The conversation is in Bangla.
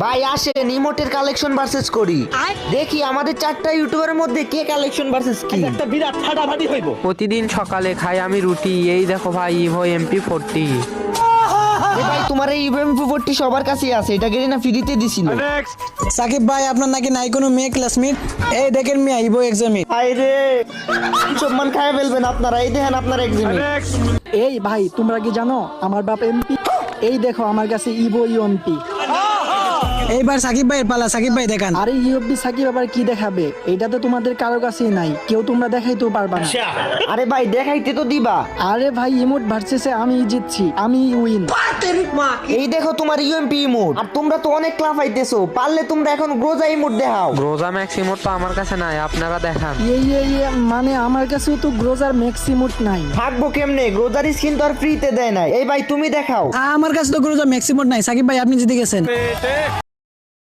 ভাই আসেন ইমোটের কালেকশন ভার্সেস করি। দেখি আমাদের চারটা ইউটিউবারের মধ্যে কে কালেকশন ভার্সেস কি। একটা বিরাট ফাটাফাটি হইব। প্রতিদিন সকালে খাই আমি রুটি। এই দেখো ভাই ইভো MP40। ভাই তোমার এই ইভেন্ট সবার কাছে আছে, এটা গেলে না ফ্রিতে দিছিল। সাকিব ভাই আপনার নাকি নাই কোনো মেয়ে ক্লাসমেট? এই দেখেন মিয়া ইভো এক্সামিট। হাই রে সম্মান খায় ফেলবেন আপনারা। এই দেখেন আপনার এক্সিমিট। এই ভাই তোমরা কি জানো আমার বাপ এমপি? এই দেখো আমার কাছে ইভো ইউএমপি। এইবার সাকিব ভাইয়ের পালা, সাকিব ভাই দেখান। আরে ইউএমপি সাকিব আবার কি দেখাবে? এটা তো তোমাদের কারো কাছেই নাই, কেউ তোমরা দেখাইতেও পারবা না। আরে ভাই দেখাইতে তো দিবা। আরে ভাই ইমোট ভার্সেসে আমি জিতছি, আমি উইন। এই দেখো তোমার ইউএমপি ইমোট। আর তোমরা তো অনেক ক্লাফাইতেছো, পারলে তোমরা এখন গ্রোজা ইমোট দেখাও। গ্রোজা ম্যাক্স ইমোট তো আমার কাছে নাই, আপনারা দেখান। মানে আমার কাছেও তো গ্রোজার ম্যাক্স ইমোট নাই। থাকবো কেমনে, গ্রোজার স্কিন তো আর ফ্রিতে দেয় না। এই ভাই তুমি দেখাও। আমার কাছে তো কোনো ম্যাক্সিমাম নাই। সাকিব ভাই আপনি জিতে গেছেন।